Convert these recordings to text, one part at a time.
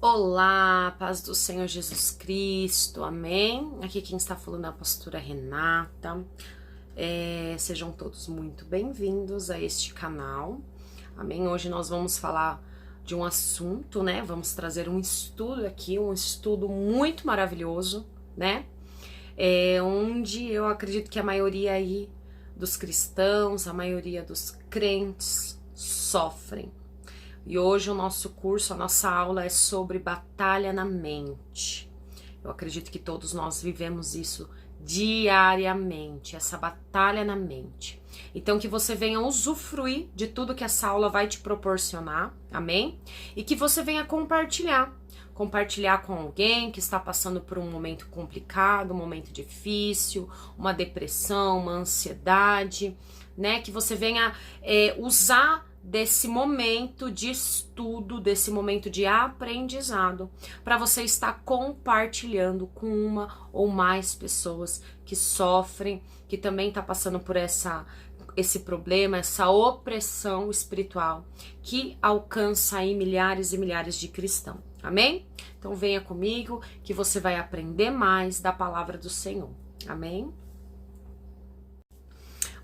Olá, paz do Senhor Jesus Cristo, amém? Aqui quem está falando é a pastora Renata. Sejam todos muito bem-vindos a este canal, amém? Hoje nós vamos falar de um assunto, né? Vamos trazer um estudo aqui, um estudo muito maravilhoso, né? Onde eu acredito que a maioria aí dos cristãos, a maioria dos crentes sofrem. E hoje o nosso curso, a nossa aula é sobre batalha na mente. Eu acredito que todos nós vivemos isso diariamente, essa batalha na mente. Então que você venha usufruir de tudo que essa aula vai te proporcionar, amém? E que você venha compartilhar com alguém que está passando por um momento complicado, um momento difícil, uma depressão, uma ansiedade, né? Que você venha usar desse momento de estudo, desse momento de aprendizado, para você estar compartilhando com uma ou mais pessoas que sofrem, que também está passando por esse problema, essa opressão espiritual que alcança aí milhares e milhares de cristãos, amém? Então venha comigo que você vai aprender mais da palavra do Senhor, amém?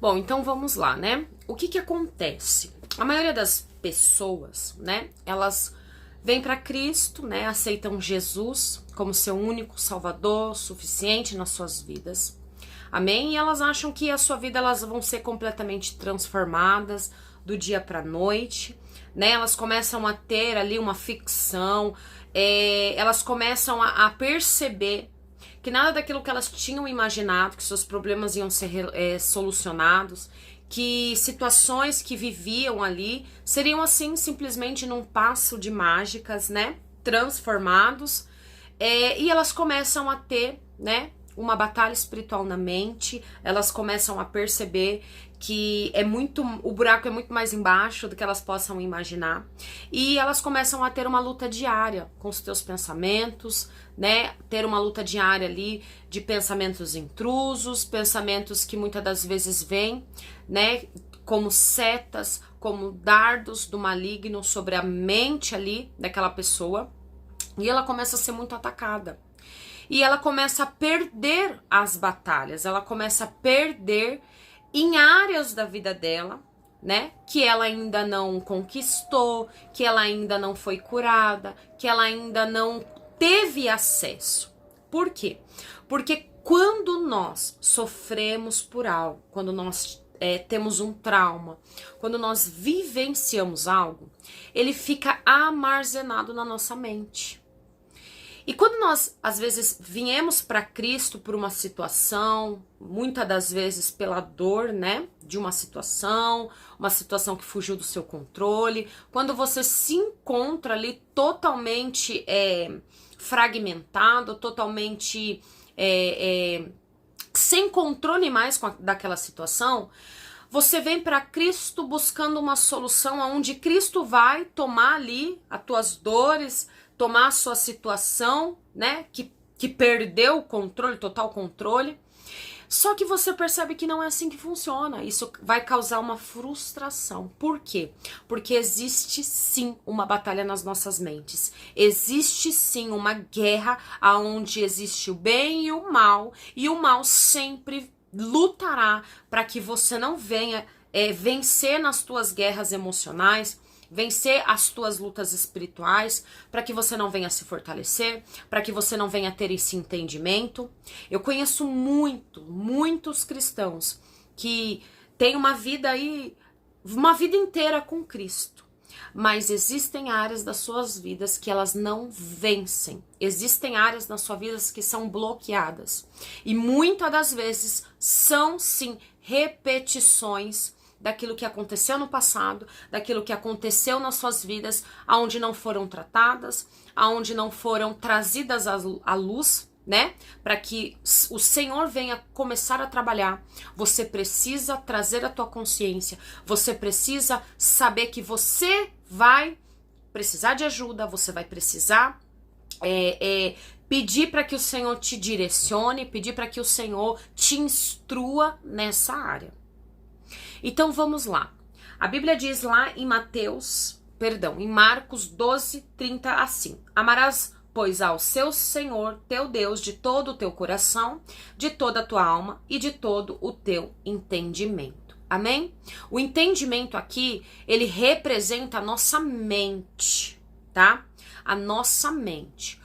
Bom, então vamos lá, né? O que acontece? A maioria das pessoas, né, elas vêm para Cristo, né, aceitam Jesus como seu único salvador, suficiente nas suas vidas, amém? E elas acham que a sua vida, elas vão ser completamente transformadas do dia para a noite, né? Elas começam a ter ali uma ficção, elas começam a perceber que nada daquilo que elas tinham imaginado, que seus problemas iam ser solucionados, que situações que viviam ali seriam assim simplesmente num passo de mágicas, né, transformados, e elas começam a ter, né, uma batalha espiritual na mente. Elas começam a perceber que o buraco é muito mais embaixo do que elas possam imaginar, e elas começam a ter uma luta diária com os teus pensamentos, né, ter uma luta diária ali de pensamentos intrusos, pensamentos que muitas das vezes vêm, né, como setas, como dardos do maligno sobre a mente ali daquela pessoa, e ela começa a ser muito atacada. E ela começa a perder as batalhas, ela começa a perder em áreas da vida dela, né, que ela ainda não conquistou, que ela ainda não foi curada, que ela ainda não teve acesso. Por quê? Porque quando nós sofremos por algo, quando nós temos um trauma, quando nós vivenciamos algo, ele fica armazenado na nossa mente. E quando nós, às vezes, viemos para Cristo por uma situação, muitas das vezes pela dor, né, de uma situação que fugiu do seu controle, quando você se encontra ali totalmente fragmentado, totalmente sem controle mais daquela situação, você vem para Cristo buscando uma solução onde Cristo vai tomar ali as tuas dores, tomar a sua situação, né, que perdeu o controle, total controle. Só que você percebe que não é assim que funciona. Isso vai causar uma frustração. Por quê? Porque existe sim uma batalha nas nossas mentes. Existe sim uma guerra onde existe o bem e o mal sempre lutará para que você não venha vencer nas tuas guerras emocionais, vencer as tuas lutas espirituais, para que você não venha se fortalecer, para que você não venha ter esse entendimento. Eu conheço muitos cristãos que têm uma vida inteira com Cristo, mas existem áreas das suas vidas que elas não vencem. Existem áreas na sua vida que são bloqueadas. E muitas das vezes são sim repetições daquilo que aconteceu no passado, daquilo que aconteceu nas suas vidas, aonde não foram tratadas, aonde não foram trazidas à luz, né? Para que o Senhor venha começar a trabalhar. Você precisa trazer a tua consciência, você precisa saber que você vai precisar de ajuda, você vai precisar pedir para que o Senhor te direcione, pedir para que o Senhor te instrua nessa área. Então vamos lá. A Bíblia diz lá em Mateus Perdão, em Marcos 12, 30, assim. Amarás, pois, ao seu Senhor, teu Deus, de todo o teu coração, de toda a tua alma e de todo o teu entendimento. Amém? O entendimento aqui, ele representa a nossa mente, tá? A nossa mente.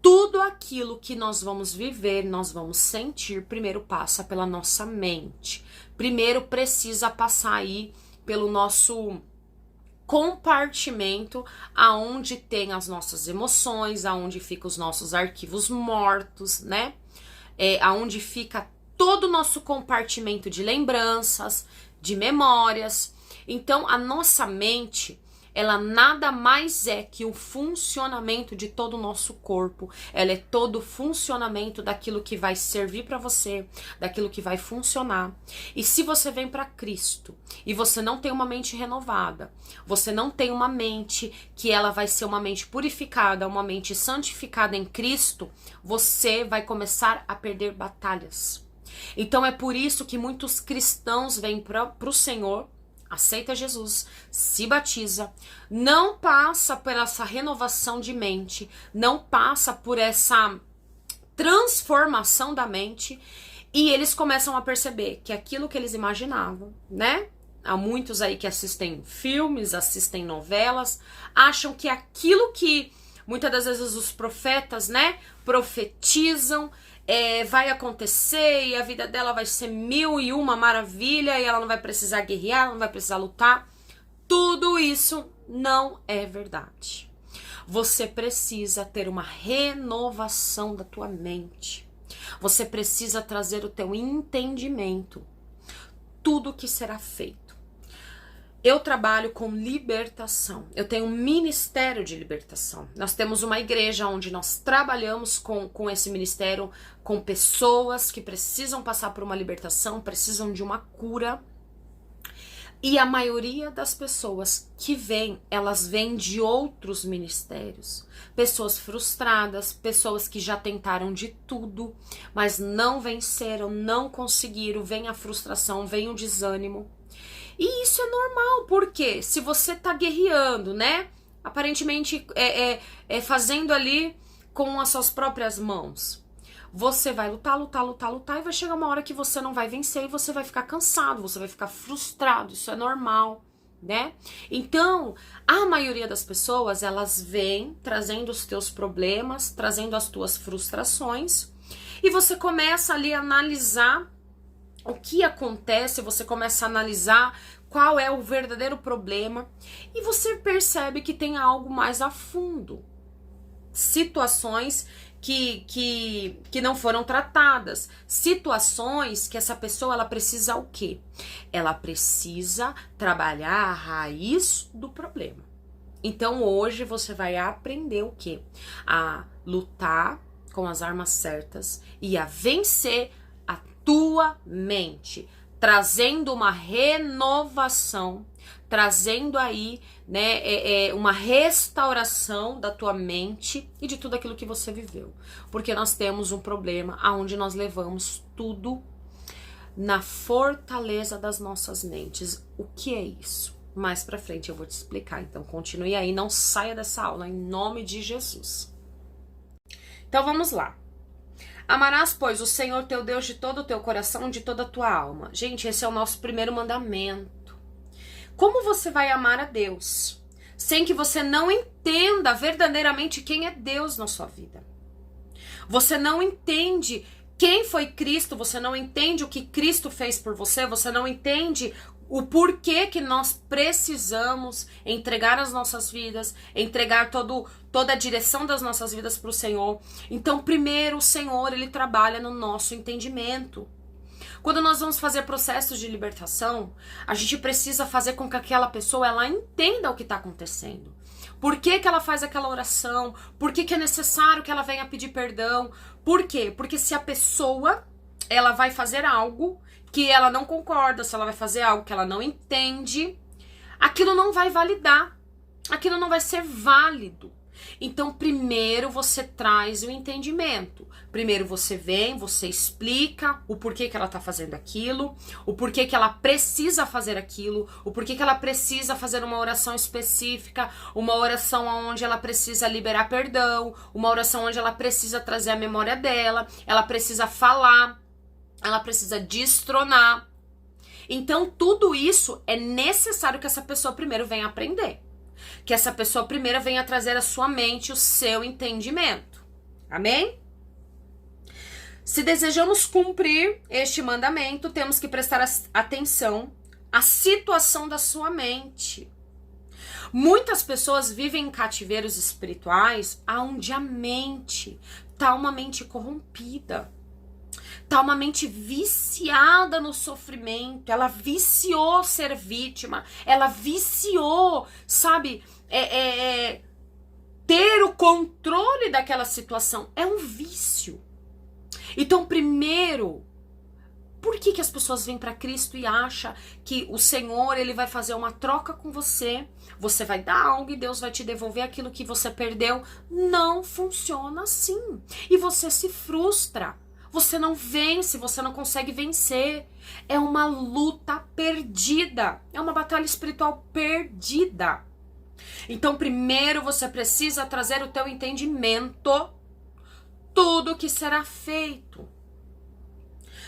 Tudo aquilo que nós vamos viver, nós vamos sentir, primeiro passa pela nossa mente. Primeiro precisa passar aí pelo nosso compartimento, aonde tem as nossas emoções, aonde ficam os nossos arquivos mortos, né? Aonde fica todo o nosso compartimento de lembranças, de memórias. Então, a nossa mente, ela nada mais é que o funcionamento de todo o nosso corpo. Ela é todo o funcionamento daquilo que vai servir para você, daquilo que vai funcionar. E se você vem para Cristo e você não tem uma mente renovada, você não tem uma mente que ela vai ser uma mente purificada, uma mente santificada em Cristo, você vai começar a perder batalhas. Então é por isso que muitos cristãos vêm para o Senhor, aceita Jesus, se batiza, não passa por essa renovação de mente, não passa por essa transformação da mente, e eles começam a perceber que aquilo que eles imaginavam, né? Há muitos aí que assistem filmes, assistem novelas, acham que aquilo que muitas das vezes os profetas, né, profetizam, vai acontecer e a vida dela vai ser 1001 maravilha e ela não vai precisar guerrear, ela não vai precisar lutar. Tudo isso não é verdade. Você precisa ter uma renovação da tua mente. Você precisa trazer o teu entendimento. Tudo que será feito. Eu trabalho com libertação. Eu tenho um ministério de libertação. Nós temos uma igreja onde nós trabalhamos com esse ministério, com pessoas que precisam passar por uma libertação, precisam de uma cura. E a maioria das pessoas que vêm, elas vêm de outros ministérios. Pessoas frustradas, pessoas que já tentaram de tudo, mas não venceram, não conseguiram. Vem a frustração, vem o desânimo. E isso é normal, porque se você tá guerreando, né? Aparentemente fazendo ali com as suas próprias mãos. Você vai lutar e vai chegar uma hora que você não vai vencer e você vai ficar cansado, você vai ficar frustrado, isso é normal, né? Então, a maioria das pessoas, elas vêm trazendo os teus problemas, trazendo as tuas frustrações, e você começa ali a analisar o que acontece, você começa a analisar qual é o verdadeiro problema e você percebe que tem algo mais a fundo. Situações que não foram tratadas. Situações que essa pessoa, ela precisa o quê? Ela precisa trabalhar a raiz do problema. Então hoje você vai aprender o quê? A lutar com as armas certas e a vencer a tua mente, trazendo uma renovação, trazendo aí, né, uma restauração da tua mente e de tudo aquilo que você viveu. Porque nós temos um problema onde nós levamos tudo na fortaleza das nossas mentes. O que é isso? Mais pra frente eu vou te explicar. Então continue aí, não saia dessa aula, em nome de Jesus. Então vamos lá. Amarás, pois, o Senhor teu Deus de todo o teu coração, de toda a tua alma. Gente, esse é o nosso primeiro mandamento. Como você vai amar a Deus sem que você não entenda verdadeiramente quem é Deus na sua vida? Você não entende quem foi Cristo, você não entende o que Cristo fez por você, você não entende o porquê que nós precisamos entregar as nossas vidas, entregar toda a direção das nossas vidas para o Senhor. Então, primeiro, o Senhor, Ele trabalha no nosso entendimento. Quando nós vamos fazer processos de libertação, a gente precisa fazer com que aquela pessoa, ela entenda o que está acontecendo. Por que que ela faz aquela oração? Por que que é necessário que ela venha pedir perdão? Por quê? Porque se a pessoa, ela vai fazer algo que ela não concorda, se ela vai fazer algo que ela não entende, aquilo não vai validar, aquilo não vai ser válido. Então, primeiro você traz o entendimento. Primeiro você vem, você explica o porquê que ela tá fazendo aquilo, o porquê que ela precisa fazer aquilo, o porquê que ela precisa fazer uma oração específica, uma oração onde ela precisa liberar perdão, uma oração onde ela precisa trazer a memória dela, ela precisa falar, ela precisa destronar. Então, tudo isso é necessário que essa pessoa primeiro venha aprender. Que essa pessoa primeiro venha trazer à sua mente o seu entendimento. Amém? Se desejamos cumprir este mandamento, temos que prestar atenção à situação da sua mente. Muitas pessoas vivem em cativeiros espirituais onde a mente tá uma mente corrompida. Tá uma mente viciada no sofrimento, ela viciou ser vítima, ela viciou, sabe, ter o controle daquela situação, é um vício. Então, primeiro, por que as pessoas vêm para Cristo e acham que o Senhor, ele vai fazer uma troca com você, você vai dar algo e Deus vai te devolver aquilo que você perdeu? Não funciona assim. E você se frustra. Você não vence, você não consegue vencer. É uma luta perdida. É uma batalha espiritual perdida. Então, primeiro você precisa trazer o teu entendimento, tudo que será feito.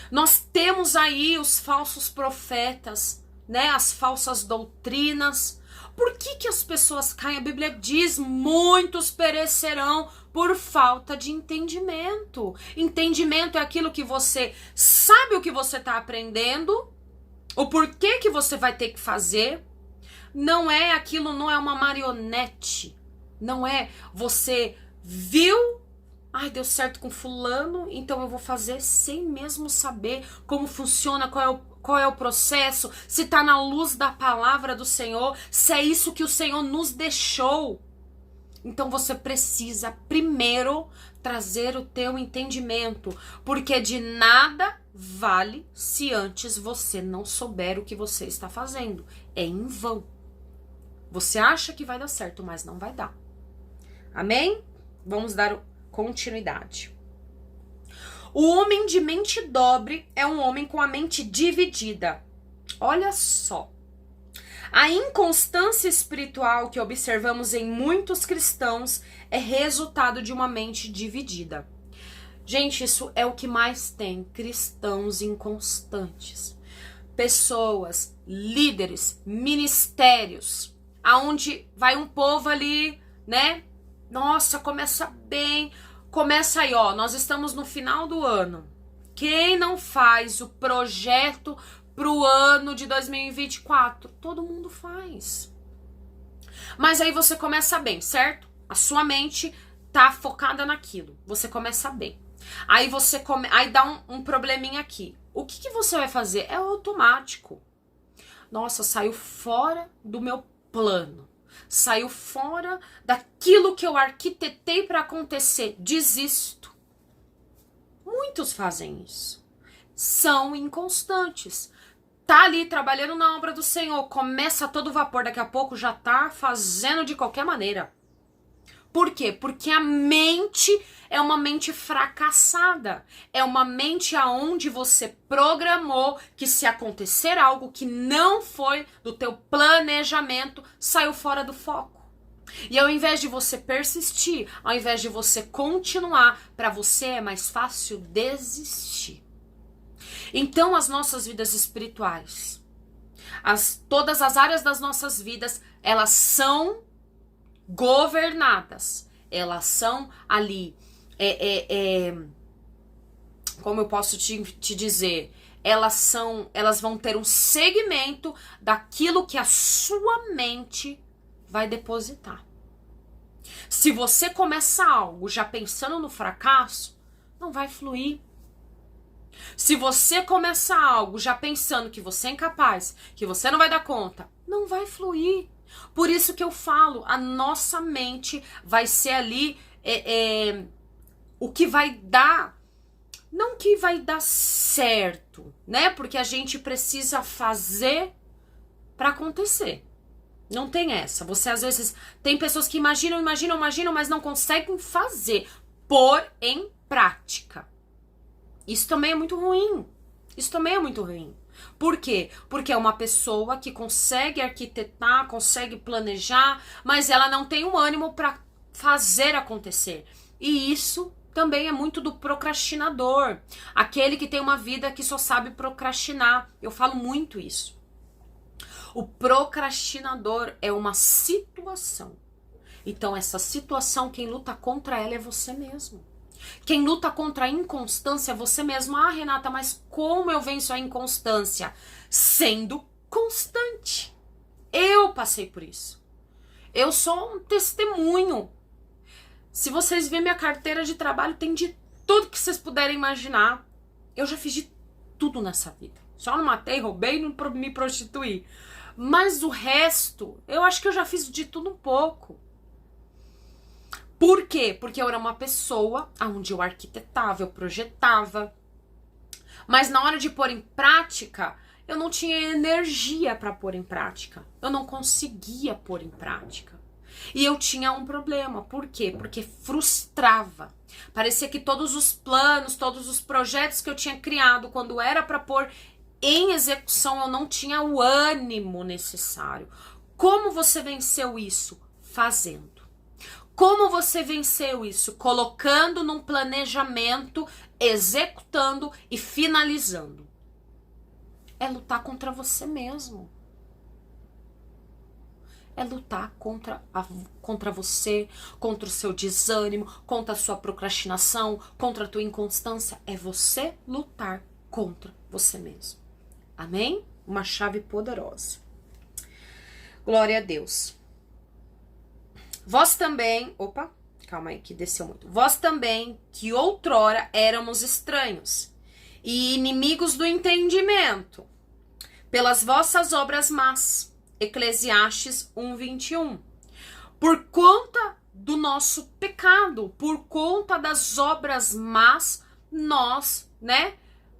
Nós temos aí os falsos profetas, né? As falsas doutrinas. Por que as pessoas caem? A Bíblia diz, muitos perecerão por falta de entendimento. Entendimento é aquilo que você sabe o que você está aprendendo, o porquê que você vai ter que fazer. Não é aquilo, não é uma marionete. Não é você viu, ai, deu certo com fulano, então eu vou fazer sem mesmo saber como funciona, qual é o processo, se tá na luz da palavra do Senhor, se é isso que o Senhor nos deixou. Então você precisa primeiro trazer o teu entendimento, porque de nada vale se antes você não souber o que você está fazendo. É em vão. Você acha que vai dar certo, mas não vai dar. Amém? Vamos dar continuidade. O homem de mente dobre é um homem com a mente dividida. Olha só. A inconstância espiritual que observamos em muitos cristãos é resultado de uma mente dividida. Gente, isso é o que mais tem, cristãos inconstantes. Pessoas, líderes, ministérios, aonde vai um povo ali, né? Nossa, começa bem, começa aí, ó, nós estamos no final do ano. Quem não faz o projeto pro ano de 2024? Todo mundo faz. Mas aí você começa bem, certo? A sua mente tá focada naquilo. Você começa bem. Aí aí dá um probleminha aqui. O que você vai fazer? É automático. Nossa, saiu fora do meu plano. Saiu fora daquilo que eu arquitetei para acontecer. Desisto. Muitos fazem isso. São inconstantes. Tá ali trabalhando na obra do Senhor, começa a todo vapor, daqui a pouco já tá fazendo de qualquer maneira. Por quê? Porque a mente é uma mente fracassada. É uma mente aonde você programou que se acontecer algo que não foi do teu planejamento, saiu fora do foco. E ao invés de você persistir, ao invés de você continuar, para você é mais fácil desistir. Então as nossas vidas espirituais, todas as áreas das nossas vidas, elas são governadas, elas são ali, como eu posso te dizer, elas vão ter um segmento daquilo que a sua mente vai depositar. Se você começa algo já pensando no fracasso, não vai fluir. Se você começa algo já pensando que você é incapaz, que você não vai dar conta, não vai fluir. Por isso que eu falo, a nossa mente vai ser ali o que vai dar, não que vai dar certo, né? Porque a gente precisa fazer para acontecer. Não tem essa. Você às vezes tem pessoas que imaginam, mas não conseguem fazer. Pôr em prática. Isso também é muito ruim. Isso também é muito ruim. Por quê? Porque é uma pessoa que consegue arquitetar, consegue planejar, mas ela não tem um ânimo para fazer acontecer. E isso também é muito do procrastinador. Aquele que tem uma vida que só sabe procrastinar. Eu falo muito isso. O procrastinador é uma situação. Então, essa situação, quem luta contra ela é você mesmo. Quem luta contra a inconstância é você mesmo. Ah, Renata, mas como eu venço a inconstância? Sendo constante. Eu passei por isso. Eu sou um testemunho. Se vocês verem minha carteira de trabalho, tem de tudo que vocês puderem imaginar. Eu já fiz de tudo nessa vida. Só não matei, roubei e não me prostituí. Mas o resto, eu acho que eu já fiz de tudo um pouco. Por quê? Porque eu era uma pessoa onde eu arquitetava, eu projetava. Mas na hora de pôr em prática, eu não tinha energia para pôr em prática. Eu não conseguia pôr em prática. E eu tinha um problema. Por quê? Porque frustrava. Parecia que todos os planos, todos os projetos que eu tinha criado, quando era para pôr em execução, eu não tinha o ânimo necessário. Como você venceu isso? Fazendo. Como você venceu isso? Colocando num planejamento, executando e finalizando. É lutar contra você mesmo. É lutar contra você, contra o seu desânimo, contra a sua procrastinação, contra a tua inconstância. É você lutar contra você mesmo. Amém? Uma chave poderosa. Glória a Deus. Vós também... Opa, calma aí que desceu muito. Vós também, que outrora éramos estranhos e inimigos do entendimento, pelas vossas obras más. Eclesiastes 1:21. Por conta do nosso pecado, por conta das obras más, nós,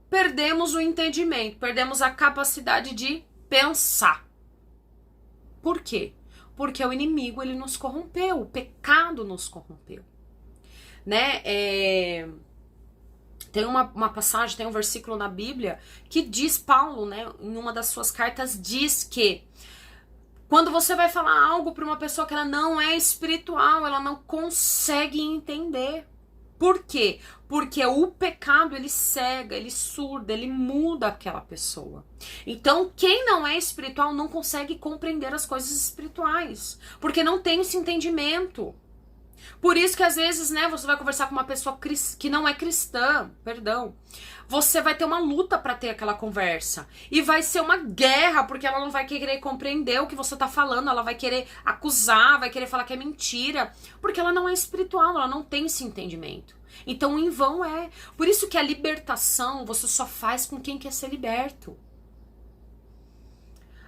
perdemos o entendimento, perdemos a capacidade de pensar. Por quê? Porque o inimigo, ele nos corrompeu, o pecado nos corrompeu. Tem uma passagem, tem um versículo na Bíblia que diz, Paulo, em uma das suas cartas, diz que quando você vai falar algo para uma pessoa que ela não é espiritual, ela não consegue entender. Por quê? Porque o pecado, ele cega, ele surda, ele muda aquela pessoa. Então, quem não é espiritual não consegue compreender as coisas espirituais, porque não tem esse entendimento. Por isso que às vezes, você vai conversar com uma pessoa que não é cristã, você vai ter uma luta para ter aquela conversa. E vai ser uma guerra, porque ela não vai querer compreender o que você tá falando, ela vai querer acusar, vai querer falar que é mentira, porque ela não é espiritual, ela não tem esse entendimento. Então, em vão é. Por isso que a libertação você só faz com quem quer ser liberto.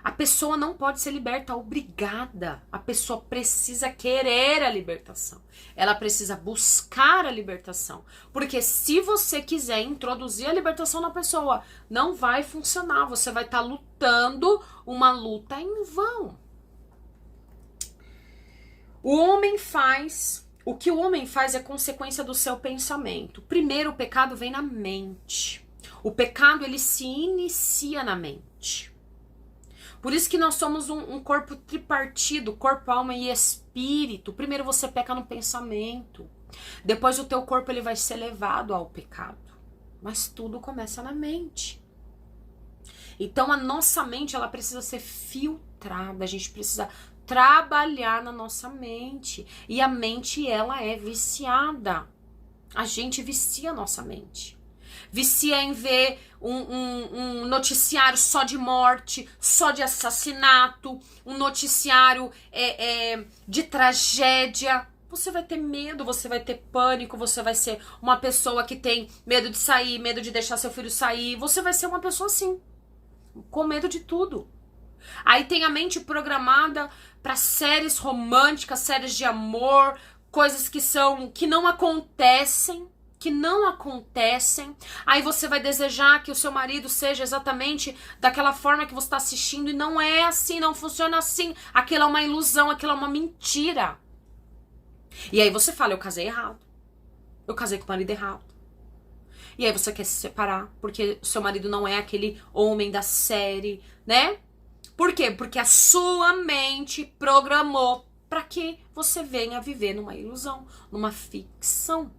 A pessoa não pode ser liberta obrigada. A pessoa precisa querer a libertação. Ela precisa buscar a libertação. Porque se você quiser introduzir a libertação na pessoa, não vai funcionar. Você vai estar lutando uma luta em vão. O que o homem faz é consequência do seu pensamento. Primeiro, o pecado vem na mente. O pecado, ele se inicia na mente. Por isso que nós somos um corpo tripartido, corpo, alma e espírito. Primeiro você peca no pensamento. Depois o teu corpo, ele vai ser levado ao pecado. Mas tudo começa na mente. Então a nossa mente, ela precisa ser filtrada. A gente precisa trabalhar na nossa mente. E a mente, ela é viciada. A gente vicia a nossa mente. Vicia em ver um noticiário só de morte, só de assassinato, um noticiário de tragédia. Você vai ter medo, você vai ter pânico, você vai ser uma pessoa que tem medo de sair, medo de deixar seu filho sair. Você vai ser uma pessoa assim, com medo de tudo. Aí tem a mente programada para séries românticas, séries de amor, coisas que não acontecem. que não acontecem. Aí você vai desejar que o seu marido seja exatamente daquela forma que você está assistindo, e não é assim, não funciona assim. Aquilo é uma ilusão, aquilo é uma mentira. E aí você fala, eu casei errado. Eu casei com o marido errado. E aí você quer se separar, porque o seu marido não é aquele homem da série, né? Por quê? Porque a sua mente programou para que você venha viver numa ilusão, numa ficção.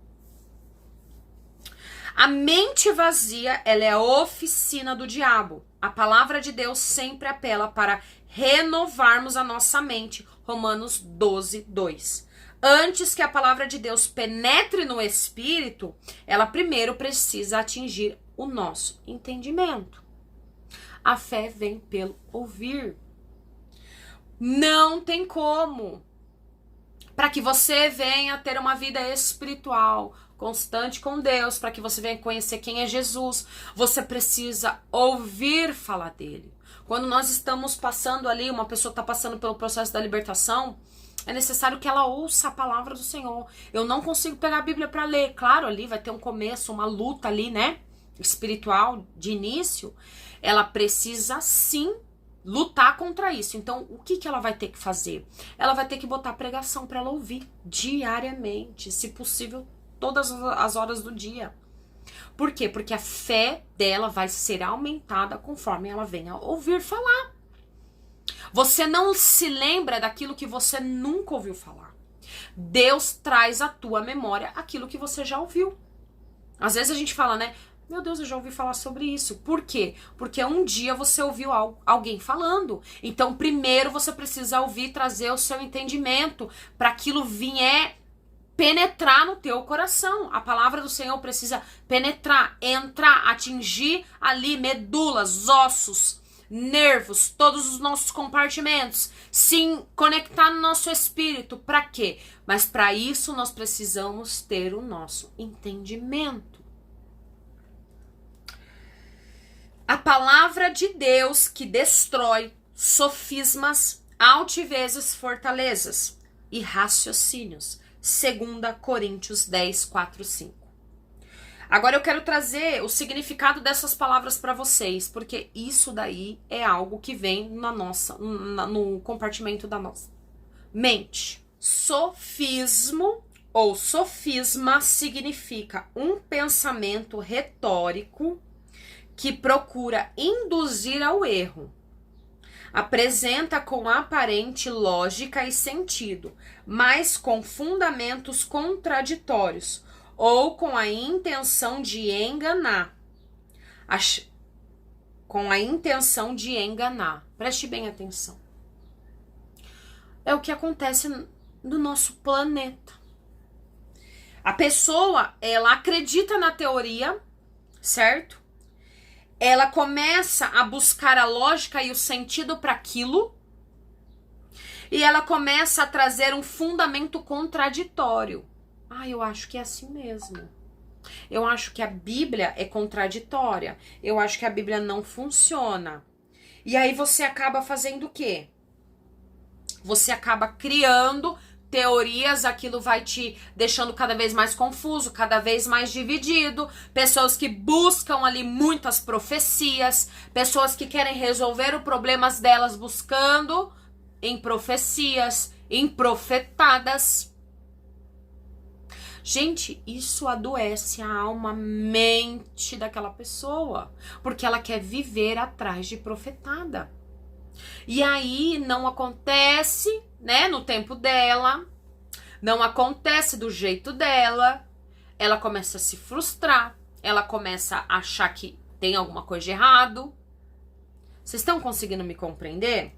A mente vazia, ela é a oficina do diabo. A palavra de Deus sempre apela para renovarmos a nossa mente. Romanos 12, 2. Antes que a palavra de Deus penetre no espírito, ela primeiro precisa atingir o nosso entendimento. A fé vem pelo ouvir. Não tem como. Para que você venha ter uma vida espiritual constante com Deus, para que você venha conhecer quem é Jesus, você precisa ouvir falar dele. Quando nós estamos passando ali, uma pessoa está passando pelo processo da libertação, é necessário que ela ouça a palavra do Senhor. Eu não consigo pegar a Bíblia para ler. Claro, ali vai ter um começo, uma luta ali, né? Espiritual, de início. Ela precisa, sim, lutar contra isso. Então, o que ela vai ter que fazer? Ela vai ter que botar pregação para ela ouvir diariamente, se possível, todas as horas do dia. Por quê? Porque a fé dela vai ser aumentada conforme ela venha ouvir falar. Você não se lembra daquilo que você nunca ouviu falar. Deus traz à tua memória aquilo que você já ouviu. Às vezes a gente fala, né? Meu Deus, eu já ouvi falar sobre isso. Por quê? Porque um dia você ouviu alguém falando. Então, primeiro você precisa ouvir, trazer o seu entendimento para aquilo vier penetrar no teu coração. A palavra do Senhor precisa penetrar, entrar, atingir ali medulas, ossos, nervos, todos os nossos compartimentos, sim, conectar no nosso espírito. Para quê? Mas para isso nós precisamos ter o nosso entendimento. A palavra de Deus que destrói sofismas, altivezes, fortalezas e raciocínios. 2 Coríntios 10, 4, 5. Agora eu quero trazer o significado dessas palavras para vocês, porque isso daí é algo que vem no compartimento da nossa mente. Sofismo ou sofisma significa um pensamento retórico que procura induzir ao erro. Apresenta com aparente lógica e sentido, mas com fundamentos contraditórios, ou com a intenção de enganar. Com a intenção de enganar. Preste bem atenção. É o que acontece no nosso planeta. A pessoa, ela acredita na teoria, certo? Ela começa a buscar a lógica e o sentido para aquilo, e ela começa a trazer um fundamento contraditório. Eu acho que é assim mesmo. Eu acho que a Bíblia é contraditória. Eu acho que a Bíblia não funciona. E aí você acaba fazendo o quê? Você acaba criando teorias, aquilo vai te deixando cada vez mais confuso, cada vez mais dividido. Pessoas que buscam ali muitas profecias, pessoas que querem resolver os problemas delas buscando em profecias, em profetadas. Gente, isso adoece a alma, a mente daquela pessoa, porque ela quer viver atrás de profetada. E aí não acontece, né, no tempo dela, não acontece do jeito dela, ela começa a se frustrar, ela começa a achar que tem alguma coisa de errado. Vocês estão conseguindo me compreender?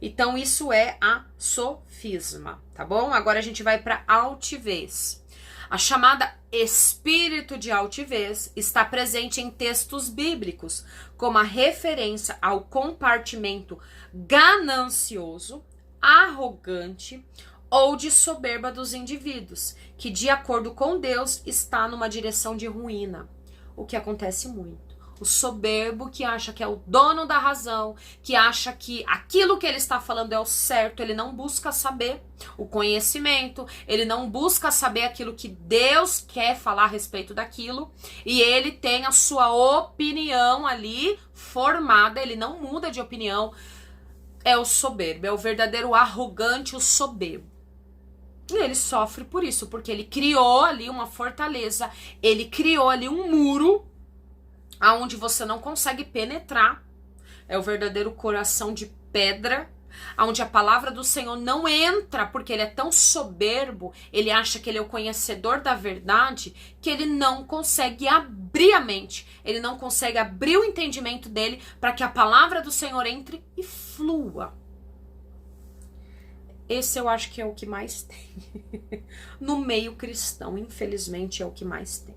Então isso é a sofisma, tá bom? Agora a gente vai para altivez. A chamada espírito de altivez está presente em textos bíblicos, como a referência ao compartimento ganancioso, arrogante ou de soberba dos indivíduos, que de acordo com Deus está numa direção de ruína. O que acontece muito. O soberbo que acha que é o dono da razão, que acha que aquilo que ele está falando é o certo, ele não busca saber o conhecimento, ele não busca saber aquilo que Deus quer falar a respeito daquilo, e ele tem a sua opinião ali formada, ele não muda de opinião. É o soberbo, é o verdadeiro arrogante, o soberbo. E ele sofre por isso, porque ele criou ali uma fortaleza, ele criou ali um muro aonde você não consegue penetrar. É o verdadeiro coração de pedra, aonde a palavra do Senhor não entra, porque ele é tão soberbo, ele acha que ele é o conhecedor da verdade, que ele não consegue abrir a mente, ele não consegue abrir o entendimento dele para que a palavra do Senhor entre e flua. Esse eu acho que é o que mais tem. No meio cristão, infelizmente, é o que mais tem.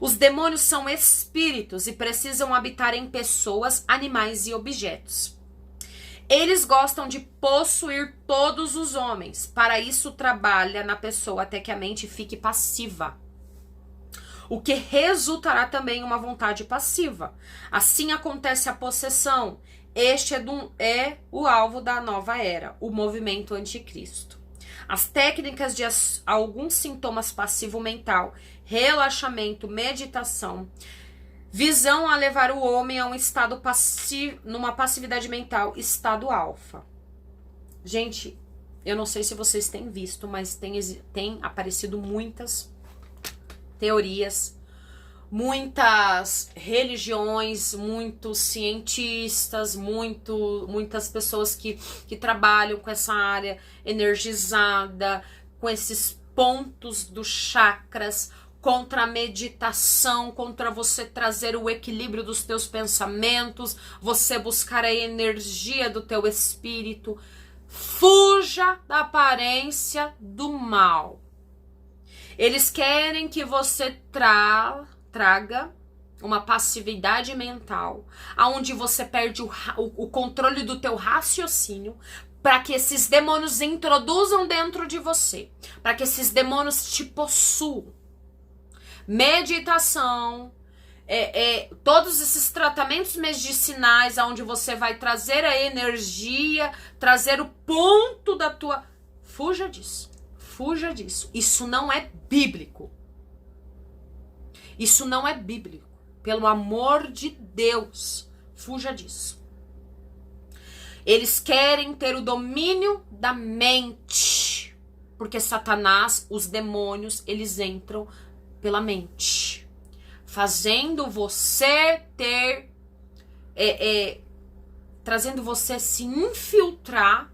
Os demônios são espíritos e precisam habitar em pessoas, animais e objetos. Eles gostam de possuir todos os homens. Para isso, trabalha na pessoa até que a mente fique passiva, o que resultará também em uma vontade passiva. Assim acontece a possessão. Este é o alvo da nova era, o movimento anticristo. As técnicas de alguns sintomas passivo mental, relaxamento, meditação, visam a levar o homem a um estado passivo, numa passividade mental, estado alfa. Gente, eu não sei se vocês têm visto, mas tem aparecido muitas teorias, muitas religiões, muitos cientistas, muitas pessoas que trabalham com essa área energizada, com esses pontos dos chakras, contra a meditação, contra você trazer o equilíbrio dos teus pensamentos, você buscar a energia do teu espírito. Fuja da aparência do mal. Eles querem que você traga uma passividade mental, aonde você perde o controle do teu raciocínio, para que esses demônios introduzam dentro de você, para que esses demônios te possuam. Meditação, todos esses tratamentos medicinais, aonde você vai trazer a energia, trazer o ponto da tua... Fuja disso, fuja disso. Isso não é bíblico. Isso não é bíblico. Pelo amor de Deus, fuja disso. Eles querem ter o domínio da mente, porque Satanás, os demônios, eles entram pela mente, fazendo você ter, trazendo você se infiltrar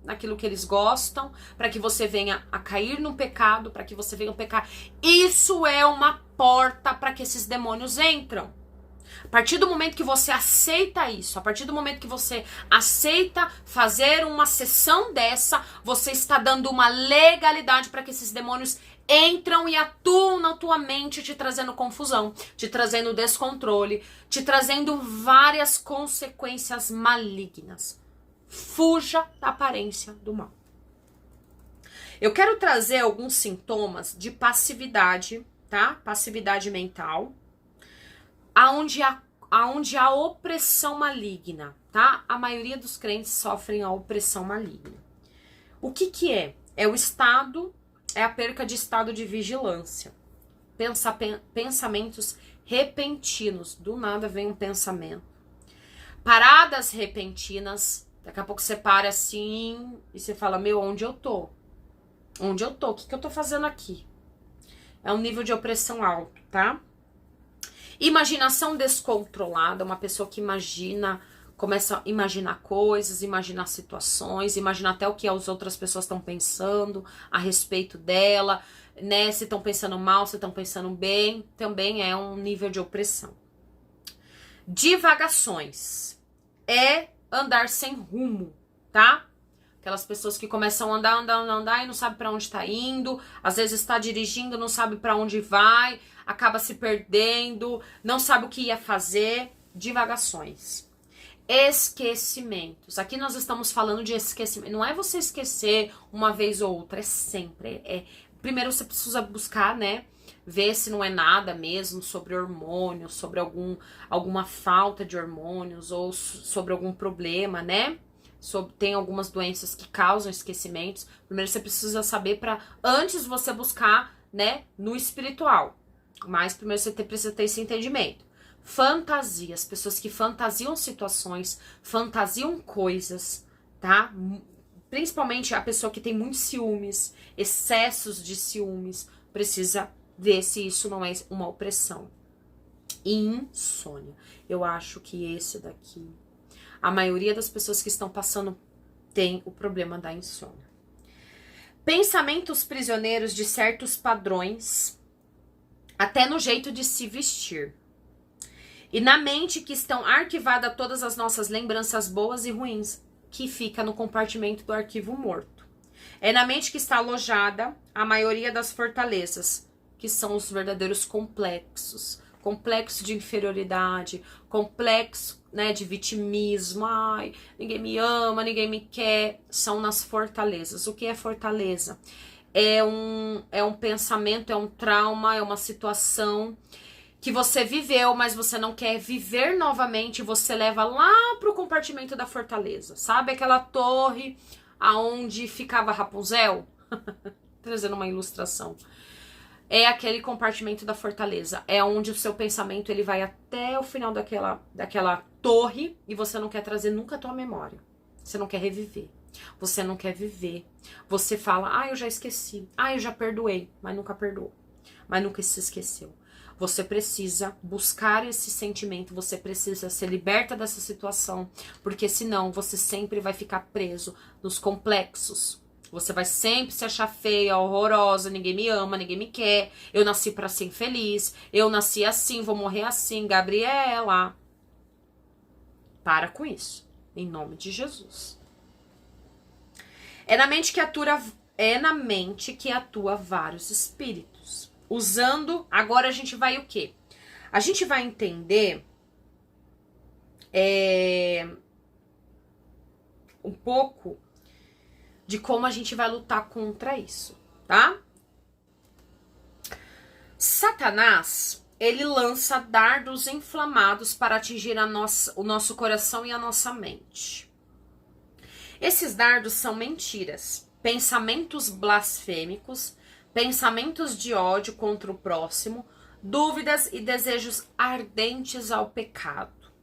naquilo que eles gostam, para que você venha a cair no pecado, para que você venha a pecar. Isso é uma porta para que esses demônios entram. A partir do momento que você aceita isso, a partir do momento que você aceita fazer uma sessão dessa, você está dando uma legalidade para que esses demônios entram e atuam na tua mente, te trazendo confusão, te trazendo descontrole, te trazendo várias consequências malignas. Fuja da aparência do mal. Eu quero trazer alguns sintomas de passividade, tá? Passividade mental, aonde há opressão maligna, tá? A maioria dos crentes sofrem a opressão maligna. O que é? É o estado, é a perca de estado de vigilância. Pensamentos repentinos. Do nada vem um pensamento. Paradas repentinas. Daqui a pouco você para assim e você fala, meu, onde eu tô? Onde eu tô? O que eu tô fazendo aqui? É um nível de opressão alto, tá? Imaginação descontrolada, uma pessoa que começa a imaginar coisas, imaginar situações, imaginar até o que as outras pessoas estão pensando a respeito dela, né? Se estão pensando mal, se estão pensando bem, também é um nível de opressão. Divagações é andar sem rumo, tá? Aquelas pessoas que começam a andar e não sabe para onde tá indo, às vezes está dirigindo, não sabe para onde vai, acaba se perdendo, não sabe o que ia fazer. Divagações. Esquecimentos. Aqui nós estamos falando de esquecimento. Não é você esquecer uma vez ou outra, é sempre. primeiro você precisa buscar, né, ver se não é nada mesmo sobre hormônios, sobre alguma falta de hormônios ou sobre algum problema, né? Tem algumas doenças que causam esquecimentos. Primeiro você precisa saber para antes você buscar, né, no espiritual. Mas primeiro você precisa ter esse entendimento. Fantasias, pessoas que fantasiam situações, fantasiam coisas, tá? Principalmente a pessoa que tem muitos ciúmes, excessos de ciúmes, precisa ver se isso não é uma opressão. Insônia. Eu acho que esse daqui, a maioria das pessoas que estão passando tem o problema da insônia. Pensamentos prisioneiros de certos padrões, até no jeito de se vestir. E na mente que estão arquivadas todas as nossas lembranças boas e ruins, que fica no compartimento do arquivo morto. É na mente que está alojada a maioria das fortalezas, que são os verdadeiros complexos. Complexo de inferioridade, complexo, né, de vitimismo. Ai, ninguém me ama, ninguém me quer. São nas fortalezas. O que é fortaleza? É um pensamento, é um trauma, é uma situação que você viveu, mas você não quer viver novamente, você leva lá pro compartimento da fortaleza. Sabe aquela torre aonde ficava Rapunzel? Trazendo uma ilustração. É aquele compartimento da fortaleza. É onde o seu pensamento ele vai até o final daquela torre e você não quer trazer nunca a tua memória. Você não quer reviver. Você não quer viver. Você fala, eu já esqueci. Eu já perdoei. Mas nunca perdoou. Mas nunca se esqueceu. Você precisa buscar esse sentimento. Você precisa ser liberta dessa situação. Porque senão você sempre vai ficar preso nos complexos. Você vai sempre se achar feia, horrorosa, ninguém me ama, ninguém me quer. Eu nasci pra ser infeliz, eu nasci assim, vou morrer assim, Gabriela. Para com isso, em nome de Jesus. É na mente que atua vários espíritos. Usando, agora a gente vai o quê? A gente vai entender um pouco de como a gente vai lutar contra isso, tá? Satanás, ele lança dardos inflamados para atingir o nosso coração e a nossa mente. Esses dardos são mentiras, pensamentos blasfêmicos, pensamentos de ódio contra o próximo, dúvidas e desejos ardentes ao pecado.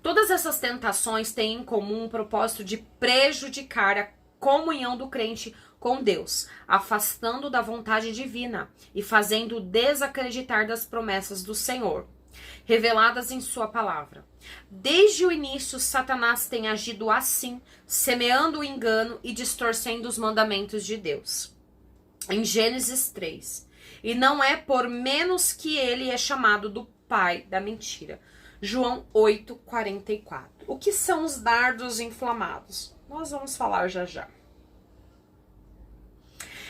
Todas essas tentações têm em comum o propósito de prejudicar a comunhão do crente com Deus, afastando da vontade divina e fazendo desacreditar das promessas do Senhor, reveladas em sua palavra. Desde o início, Satanás tem agido assim, semeando o engano e distorcendo os mandamentos de Deus. Em Gênesis 3. E não é por menos que ele é chamado do pai da mentira. João 8:44. O que são os dardos inflamados? Nós vamos falar já já.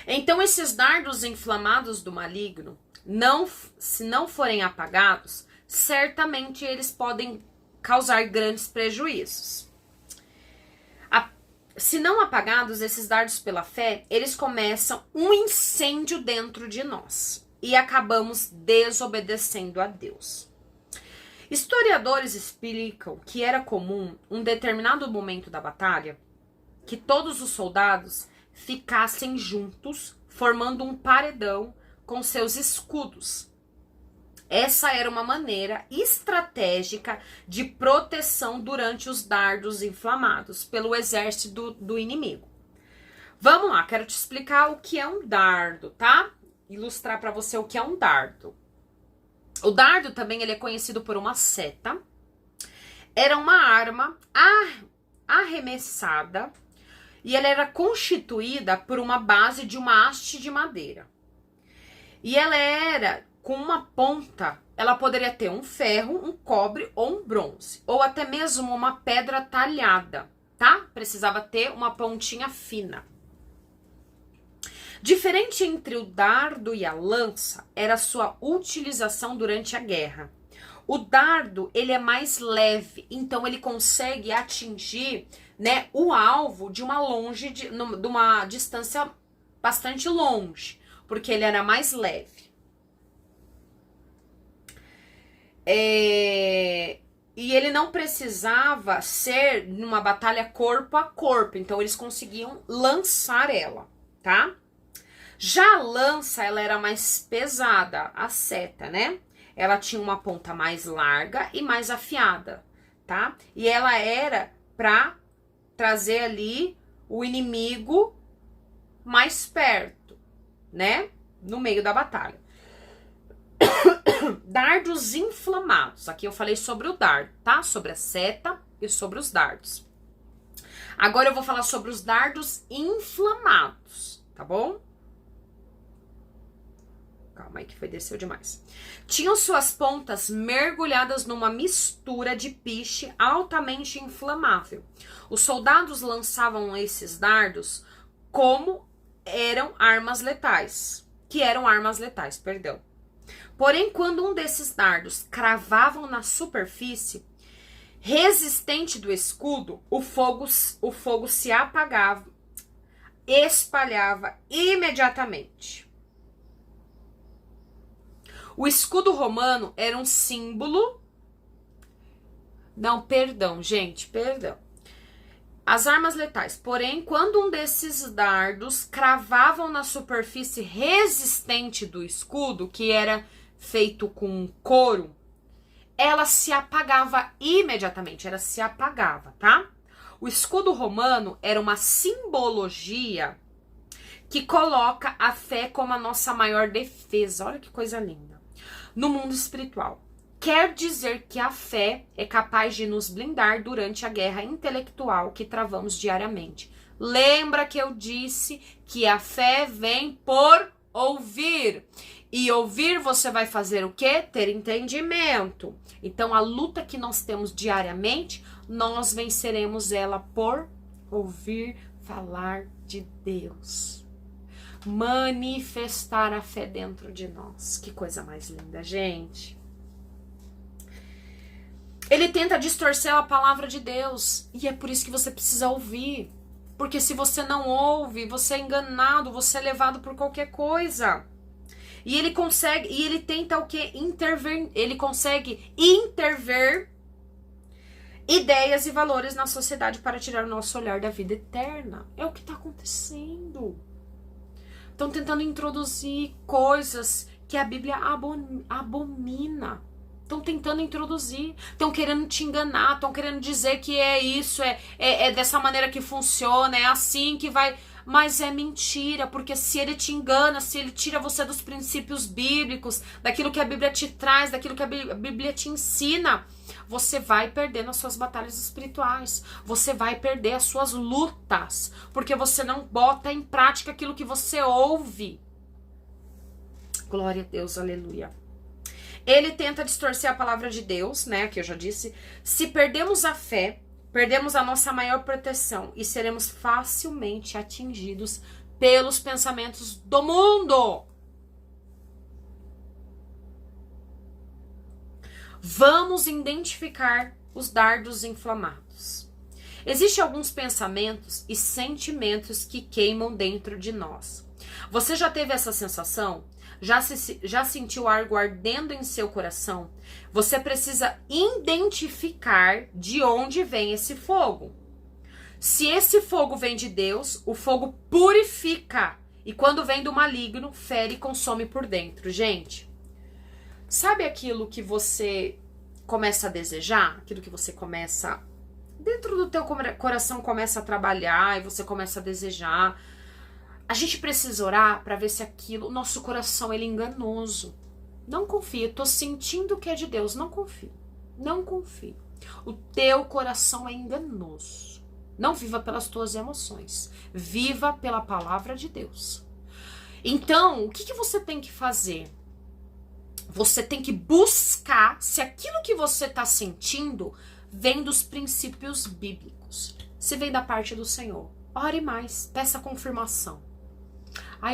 Então, esses dardos inflamados do maligno, se não forem apagados, certamente eles podem causar grandes prejuízos. Se não apagados, esses dardos pela fé, eles começam um incêndio dentro de nós e acabamos desobedecendo a Deus. Historiadores explicam que era comum, um determinado momento da batalha, que todos os soldados ficassem juntos, formando um paredão com seus escudos. Essa era uma maneira estratégica de proteção durante os dardos inflamados pelo exército do inimigo. Vamos lá, quero te explicar o que é um dardo, tá? Ilustrar para você o que é um dardo. O dardo também ele é conhecido por uma seta. Era uma arma arremessada e ela era constituída por uma base de uma haste de madeira. E ela era com uma ponta, ela poderia ter um ferro, um cobre ou um bronze, ou até mesmo uma pedra talhada, tá? Precisava ter uma pontinha fina. Diferente entre o dardo e a lança era sua utilização durante a guerra. O dardo, ele é mais leve, então ele consegue atingir, né, o alvo de uma distância bastante longe. porque ele era mais leve. E ele não precisava ser numa batalha corpo a corpo, então eles conseguiam lançar ela, tá? Já a lança, ela era mais pesada, a seta, né? Ela tinha uma ponta mais larga e mais afiada, tá? E ela era pra trazer ali o inimigo mais perto, né? No meio da batalha. Dardos inflamados. Aqui eu falei sobre o dardo, tá? Sobre a seta e sobre os dardos. Agora eu vou falar sobre os dardos inflamados, tá bom? Calma aí que desceu demais. Tinham suas pontas mergulhadas numa mistura de piche altamente inflamável. Os soldados lançavam esses dardos como eram armas letais. Perdão. Porém, quando um desses dardos cravavam na superfície resistente do escudo, o fogo se apagava, espalhava imediatamente. O escudo romano era um símbolo... Não, perdão, gente, perdão. As armas letais. Porém, quando um desses dardos cravavam na superfície resistente do escudo, que era feito com couro, ela se apagava imediatamente, tá? O escudo romano era uma simbologia que coloca a fé como a nossa maior defesa. Olha que coisa linda. No mundo espiritual. Quer dizer que a fé é capaz de nos blindar durante a guerra intelectual que travamos diariamente. Lembra que eu disse que a fé vem por ouvir. E ouvir você vai fazer o quê? Ter entendimento. Então a luta que nós temos diariamente, nós venceremos ela por ouvir falar de Deus. Manifestar a fé dentro de nós. Que coisa mais linda, gente. Ele tenta distorcer a palavra de Deus. E é por isso que você precisa ouvir. Porque se você não ouve, você é enganado, você é levado por qualquer coisa. E ele tenta o quê? Ele consegue intervir ideias e valores na sociedade para tirar o nosso olhar da vida eterna. É o que está acontecendo. Estão tentando introduzir coisas que a Bíblia abomina. Estão tentando introduzir, estão querendo te enganar, estão querendo dizer que é isso, é dessa maneira que funciona, é assim que vai... Mas é mentira, porque se ele te engana, se ele tira você dos princípios bíblicos, daquilo que a Bíblia te traz, daquilo que a Bíblia te ensina, você vai perder nas suas batalhas espirituais, você vai perder as suas lutas, porque você não bota em prática aquilo que você ouve. Glória a Deus, aleluia. Ele tenta distorcer a palavra de Deus, né, que eu já disse. Se perdemos a fé, perdemos a nossa maior proteção e seremos facilmente atingidos pelos pensamentos do mundo. Vamos identificar os dardos inflamados. Existem alguns pensamentos e sentimentos que queimam dentro de nós. Você já teve essa sensação? Já sentiu algo ardendo em seu coração? Você precisa identificar de onde vem esse fogo. Se esse fogo vem de Deus, o fogo purifica. E quando vem do maligno, fere e consome por dentro. Gente, sabe aquilo que você começa a desejar? Aquilo que você começa... Dentro do teu coração começa a trabalhar e você começa a desejar... A gente precisa orar para ver se aquilo, nosso coração, ele é enganoso. Não confia, tô sentindo que é de Deus, não confie. Não confie. O teu coração é enganoso. Não viva pelas tuas emoções. Viva pela palavra de Deus. Então, o que você tem que fazer? Você tem que buscar se aquilo que você está sentindo vem dos princípios bíblicos. Se vem da parte do Senhor. Ore mais, peça confirmação.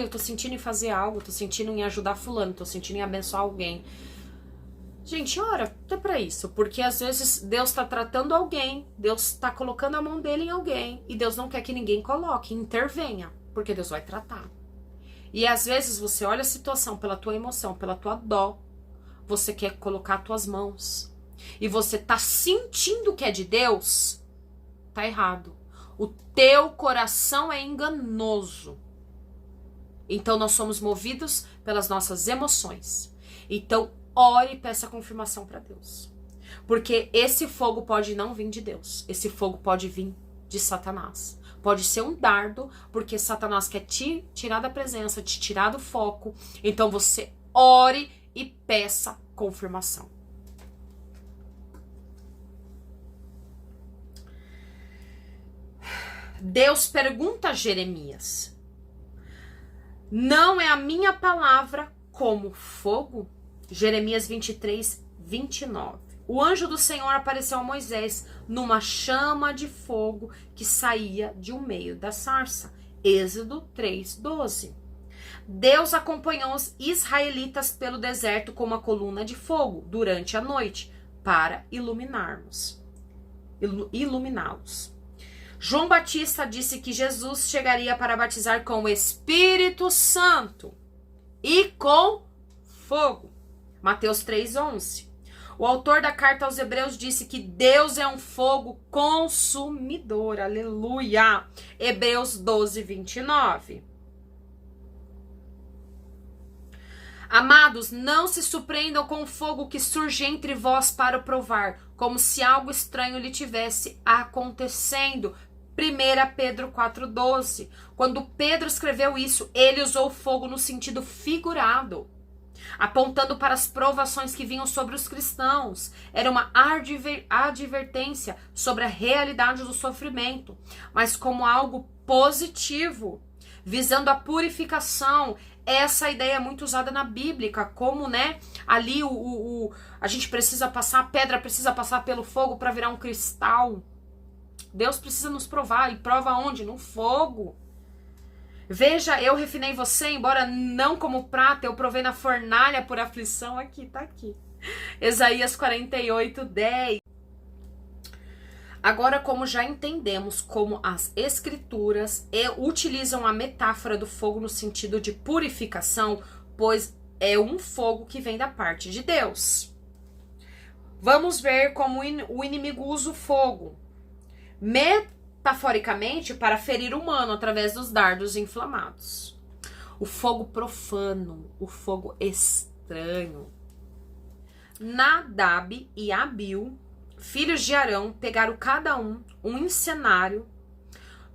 Eu tô sentindo em fazer algo, tô sentindo em ajudar fulano, tô sentindo em abençoar alguém. Gente, ora até pra isso, porque às vezes Deus tá tratando alguém, Deus tá colocando a mão dele em alguém, e Deus não quer que ninguém coloque, intervenha, porque Deus vai tratar. E às vezes você olha a situação pela tua emoção, pela tua dó, você quer colocar as tuas mãos e você tá sentindo que é de Deus, tá errado. O teu coração é enganoso. Então nós somos movidos pelas nossas emoções. Então ore e peça confirmação para Deus. Porque esse fogo pode não vir de Deus. Esse fogo pode vir de Satanás. Pode ser um dardo, porque Satanás quer te tirar da presença, te tirar do foco. Então você ore e peça confirmação. Deus pergunta a Jeremias: não é a minha palavra como fogo? Jeremias 23, 29. O anjo do Senhor apareceu a Moisés numa chama de fogo que saía de um meio da sarça. Êxodo 3:12. Deus acompanhou os israelitas pelo deserto com uma coluna de fogo durante a noite para iluminá-los. João Batista disse que Jesus chegaria para batizar com o Espírito Santo e com fogo. Mateus 3:11. O autor da carta aos Hebreus disse que Deus é um fogo consumidor. Aleluia! Hebreus 12:29. Amados, não se surpreendam com o fogo que surge entre vós para o provar, como se algo estranho lhe tivesse acontecendo. 1 Pedro 4:12. Quando Pedro escreveu isso, ele usou fogo no sentido figurado, apontando para as provações que vinham sobre os cristãos. Era uma advertência sobre a realidade do sofrimento, mas como algo positivo, visando a purificação. Essa ideia é muito usada na Bíblia, como, ali a gente precisa passar, a pedra precisa passar pelo fogo para virar um cristal. Deus precisa nos provar, e prova onde? No fogo. Veja, eu refinei você, embora não como prata, eu provei na fornalha por aflição. Aqui, tá aqui. Isaías 48:10. Agora, como já entendemos como as escrituras utilizam a metáfora do fogo no sentido de purificação, pois é um fogo que vem da parte de Deus. Vamos ver como o inimigo usa o fogo. Metaforicamente, para ferir o humano através dos dardos inflamados. O fogo profano, o fogo estranho. Nadab e Abiú, filhos de Arão, pegaram cada um incenário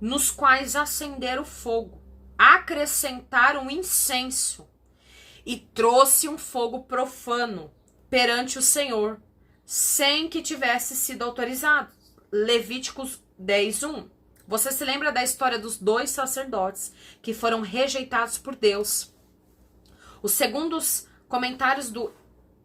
nos quais acenderam fogo, acrescentaram incenso e trouxe um fogo profano perante o Senhor, sem que tivesse sido autorizado. Levíticos 10:1. Você se lembra da história dos 2 sacerdotes que foram rejeitados por Deus? Os segundos comentários do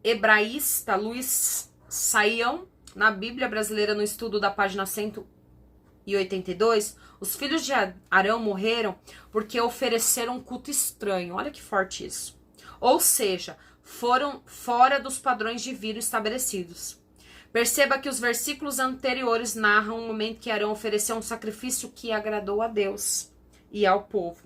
hebraísta Luiz Saião, na Bíblia Brasileira, no estudo da página 182, os filhos de Arão morreram porque ofereceram um culto estranho. Olha que forte isso. Ou seja, foram fora dos padrões divinos estabelecidos. Perceba que os versículos anteriores narram o momento que Arão ofereceu um sacrifício que agradou a Deus e ao povo.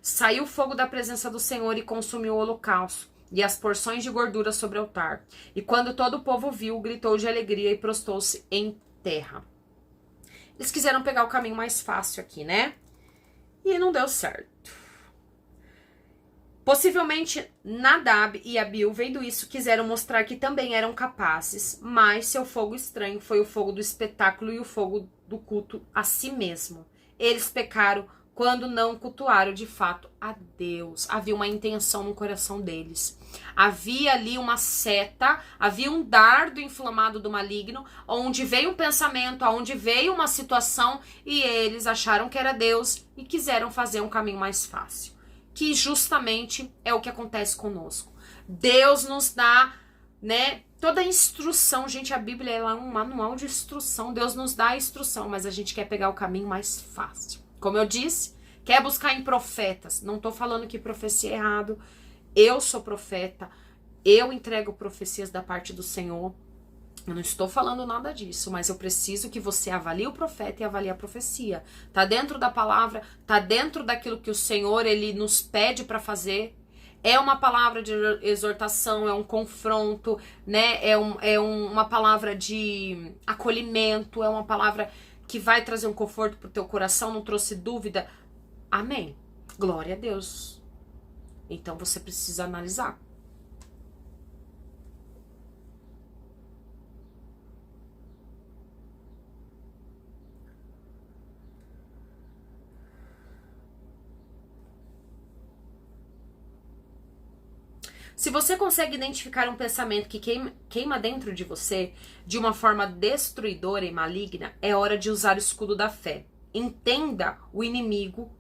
Saiu fogo da presença do Senhor e consumiu o holocausto e as porções de gordura sobre o altar. E quando todo o povo viu, gritou de alegria e prostou-se em terra. Eles quiseram pegar o caminho mais fácil aqui, né? E não deu certo. Possivelmente Nadab e Abiú, vendo isso, quiseram mostrar que também eram capazes, mas seu fogo estranho foi o fogo do espetáculo e o fogo do culto a si mesmo. Eles pecaram quando não cultuaram de fato a Deus. Havia uma intenção no coração deles. Havia ali uma seta, havia um dardo inflamado do maligno, onde veio um pensamento, onde veio uma situação, e eles acharam que era Deus e quiseram fazer um caminho mais fácil. Que justamente é o que acontece conosco. Deus nos dá, toda a instrução. Gente, a Bíblia é um manual de instrução. Deus nos dá a instrução, mas a gente quer pegar o caminho mais fácil. Como eu disse, quer buscar em profetas. Não tô falando que profecia é errado. Eu sou profeta. Eu entrego profecias da parte do Senhor. Eu não estou falando nada disso, mas eu preciso que você avalie o profeta e avalie a profecia. Tá dentro da palavra, tá dentro daquilo que o Senhor, ele nos pede para fazer. É uma palavra de exortação, é um confronto, né? Uma palavra de acolhimento, é uma palavra que vai trazer um conforto pro teu coração, não trouxe dúvida. Amém. Glória a Deus. Então você precisa analisar. Se você consegue identificar um pensamento que queima dentro de você de uma forma destruidora e maligna, é hora de usar o escudo da fé. Entenda o inimigo.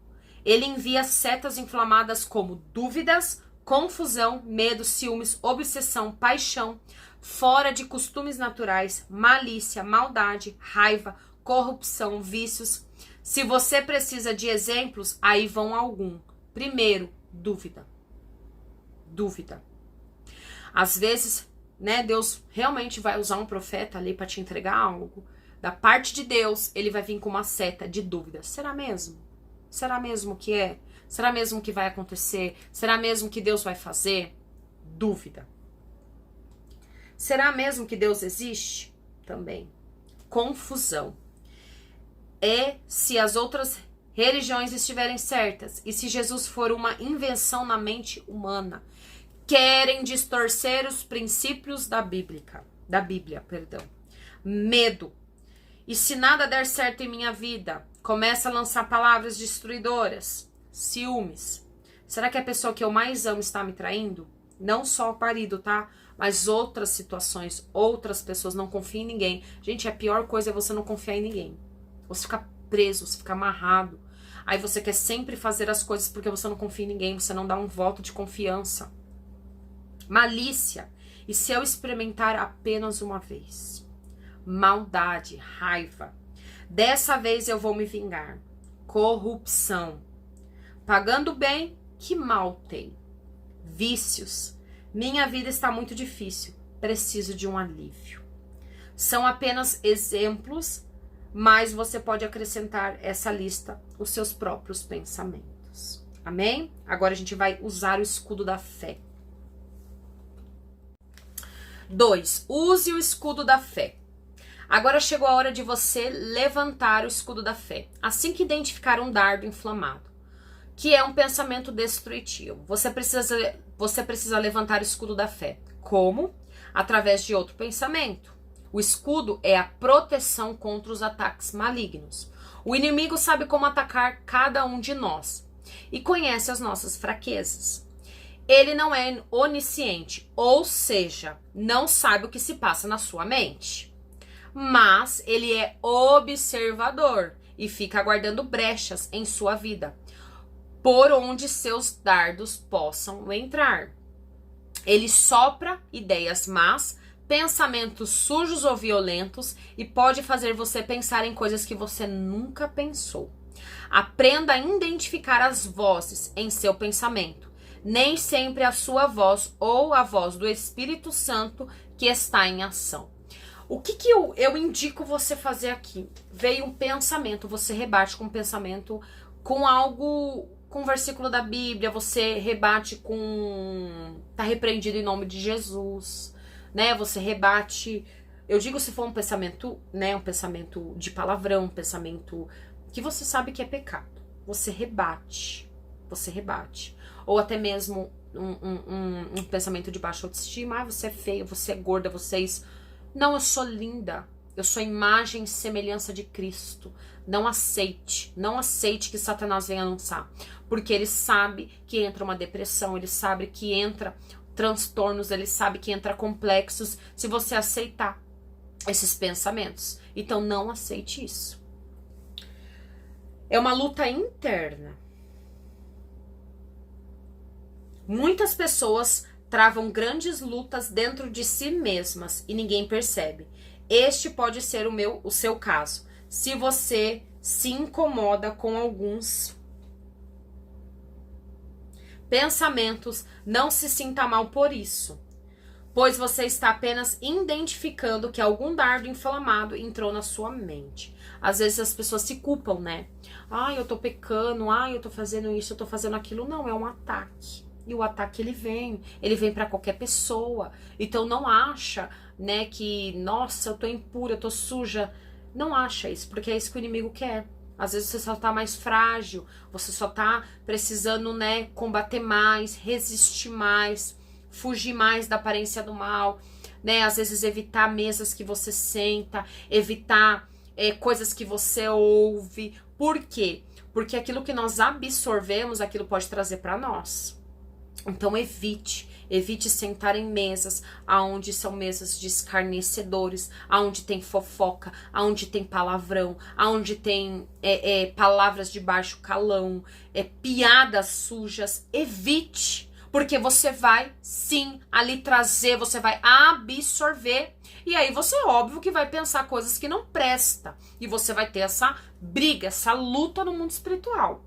Ele envia setas inflamadas como dúvidas, confusão, medo, ciúmes, obsessão, paixão, fora de costumes naturais, malícia, maldade, raiva, corrupção, vícios. Se você precisa de exemplos, aí vão algum. Primeiro, dúvida. Dúvida. Às vezes, né, Deus realmente vai usar um profeta ali para te entregar algo. Da parte de Deus, ele vai vir com uma seta de dúvida. Será mesmo? Será mesmo que é? Será mesmo que vai acontecer? Será mesmo que Deus vai fazer? Dúvida. Será mesmo que Deus existe? Também. Confusão. É se as outras religiões estiverem certas e se Jesus for uma invenção na mente humana. Querem distorcer os princípios da Bíblia. Medo. E se nada der certo em minha vida, começa a lançar palavras destruidoras. Ciúmes. Será que a pessoa que eu mais amo está me traindo? Não só o marido, tá? Mas outras situações, outras pessoas. Não confia em ninguém. Gente, a pior coisa é você não confiar em ninguém. Você fica preso, você fica amarrado. Aí você quer sempre fazer as coisas porque você não confia em ninguém. Você não dá um voto de confiança. Malícia. E se eu experimentar apenas uma vez? Maldade, raiva. Dessa vez eu vou me vingar. Corrupção. Pagando bem, que mal tem. Vícios. Minha vida está muito difícil. Preciso de um alívio. São apenas exemplos, mas você pode acrescentar essa lista os seus próprios pensamentos. Amém? Agora a gente vai usar o escudo da fé. 2. Use o escudo da fé. Agora chegou a hora de você levantar o escudo da fé. Assim que identificar um dardo inflamado, que é um pensamento destrutivo, você precisa levantar o escudo da fé. Como? Através de outro pensamento. O escudo é a proteção contra os ataques malignos. O inimigo sabe como atacar cada um de nós e conhece as nossas fraquezas. Ele não é onisciente, ou seja, não sabe o que se passa na sua mente. Mas ele é observador e fica aguardando brechas em sua vida, por onde seus dardos possam entrar. Ele sopra ideias más, pensamentos sujos ou violentos e pode fazer você pensar em coisas que você nunca pensou. Aprenda a identificar as vozes em seu pensamento. Nem sempre a sua voz ou a voz do Espírito Santo que está em ação. O que eu indico você fazer aqui? Veio um pensamento, você rebate com um pensamento, com algo, com um versículo da Bíblia, você rebate com tá repreendido em nome de Jesus, né? Você rebate, eu digo se for um pensamento, né, um pensamento de palavrão, um pensamento que você sabe que é pecado. Você rebate. Ou até mesmo um pensamento de baixa autoestima. Ah, você é feia, você é gorda, você é isso. Não, eu sou linda. Eu sou imagem e semelhança de Cristo. Não aceite que Satanás venha lançar. Porque ele sabe que entra uma depressão, ele sabe que entra transtornos, ele sabe que entra complexos se você aceitar esses pensamentos. Então não aceite isso. É uma luta interna. Muitas pessoas travam grandes lutas dentro de si mesmas e ninguém percebe. Este pode ser o seu caso. Se você se incomoda com alguns pensamentos, não se sinta mal por isso. pois você está apenas identificando que algum dardo inflamado entrou na sua mente. Às vezes as pessoas se culpam, né? Ai, eu tô pecando, ai, eu tô fazendo isso, eu tô fazendo aquilo. Não, é um ataque. E o ataque ele vem para qualquer pessoa. Então não acha, né, que, nossa, eu tô impura, eu tô suja. Não acha isso, porque é isso que o inimigo quer. Às vezes você só tá mais frágil, você só tá precisando, né, combater mais, resistir mais, fugir mais da aparência do mal, né? Às vezes evitar mesas que você senta, evitar coisas que você ouve. Por quê? Porque aquilo que nós absorvemos, aquilo pode trazer para nós. Então evite sentar em mesas aonde são mesas de escarnecedores, aonde tem fofoca, aonde tem palavrão, aonde tem palavras de baixo calão, piadas sujas. Evite, porque você vai sim ali trazer, você vai absorver, e aí você óbvio que vai pensar coisas que não presta, e você vai ter essa briga, essa luta no mundo espiritual.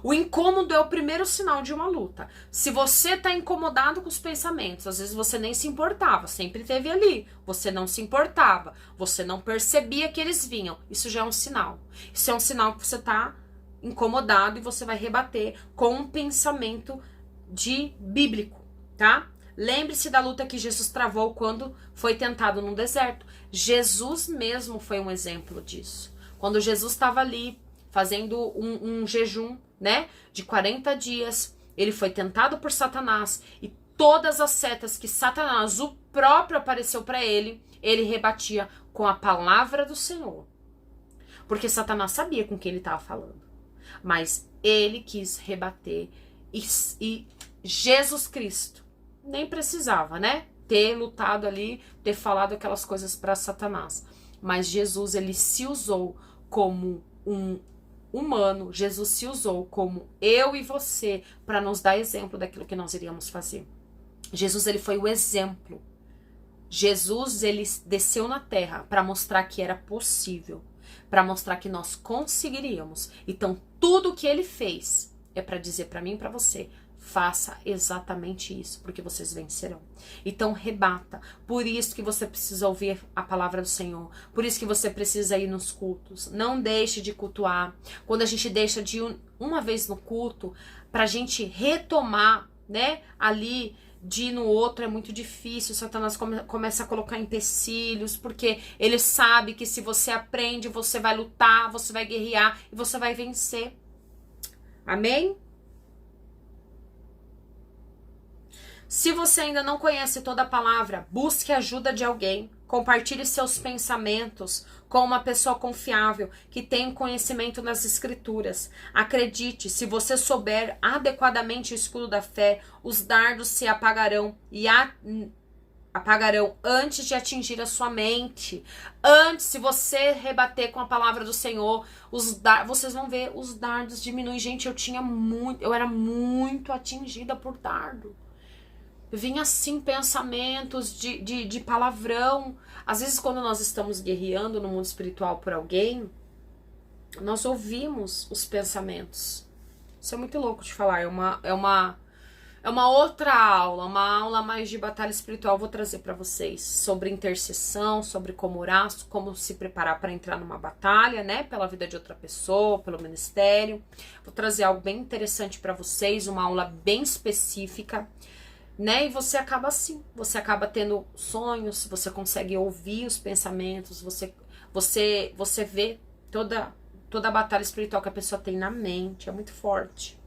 O incômodo é o primeiro sinal de uma luta. Se você tá incomodado com os pensamentos, às vezes você nem se importava, sempre teve ali, você não se importava, você não percebia que eles vinham, isso já é um sinal. Isso é um sinal que você tá incomodado e você vai rebater com um pensamento bíblico, tá? Lembre-se da luta que Jesus travou quando foi tentado no deserto. Jesus mesmo foi um exemplo disso. Quando Jesus estava ali fazendo um jejum, né, de 40 dias, ele foi tentado por Satanás e todas as setas que Satanás, o próprio, apareceu para ele, ele rebatia com a palavra do Senhor. Porque Satanás sabia com quem ele estava falando. Mas ele quis rebater e Jesus Cristo nem precisava, né, ter lutado ali, ter falado aquelas coisas para Satanás. Mas Jesus, ele se usou como um humano, Jesus se usou como eu e você para nos dar exemplo daquilo que nós iríamos fazer. Jesus, ele foi o exemplo. Jesus, ele desceu na terra para mostrar que era possível, para mostrar que nós conseguiríamos. Então, tudo que ele fez é para dizer para mim e para você: faça exatamente isso, porque vocês vencerão. Então rebata. Por isso que você precisa ouvir a palavra do Senhor. Por isso que você precisa ir nos cultos. Não deixe de cultuar. Quando a gente deixa de ir uma vez no culto, pra gente retomar, né, ali, de ir no outro é muito difícil. Satanás começa a colocar empecilhos, porque ele sabe que se você aprende, você vai lutar, você vai guerrear e você vai vencer. Amém? Se você ainda não conhece toda a palavra, busque a ajuda de alguém. Compartilhe seus pensamentos com uma pessoa confiável que tem conhecimento nas escrituras. Acredite, se você souber adequadamente o escudo da fé, os dardos se apagarão apagarão antes de atingir a sua mente. Antes, se você rebater com a palavra do Senhor, vocês vão ver os dardos diminuem. Gente, eu era muito atingida por dardo. Vinha assim pensamentos de palavrão. Às vezes quando nós estamos guerreando no mundo espiritual por alguém, nós ouvimos os pensamentos. Isso é muito louco de falar. É uma outra aula, uma aula mais de batalha espiritual. Vou trazer para vocês sobre intercessão, sobre como orar, como se preparar para entrar numa batalha, né? Pela vida de outra pessoa, pelo ministério. Vou trazer algo bem interessante para vocês, uma aula bem específica, né? E você acaba assim, você acaba tendo sonhos, você consegue ouvir os pensamentos, você vê toda a batalha espiritual que a pessoa tem na mente, é muito forte.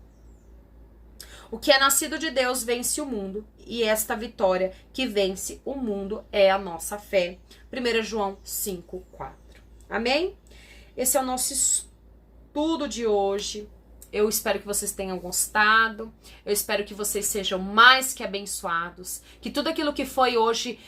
O que é nascido de Deus vence o mundo, e esta vitória que vence o mundo é a nossa fé. 1 João 5:4. Amém? Esse é o nosso estudo de hoje. Eu espero que vocês tenham gostado, eu espero que vocês sejam mais que abençoados, que tudo aquilo que foi hoje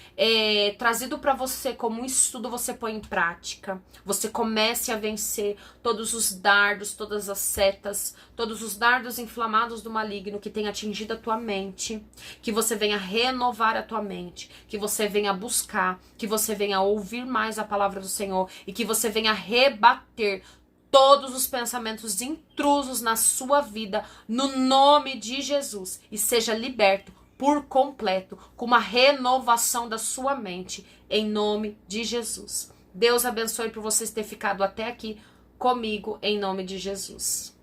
trazido para você como um estudo, você põe em prática, você comece a vencer todos os dardos, todas as setas, todos os dardos inflamados do maligno que tem atingido a tua mente, que você venha renovar a tua mente, que você venha buscar, que você venha ouvir mais a palavra do Senhor e que você venha rebater todos os pensamentos intrusos na sua vida, no nome de Jesus, e seja liberto por completo, com uma renovação da sua mente, em nome de Jesus. Deus abençoe por vocês terem ficado até aqui comigo, em nome de Jesus.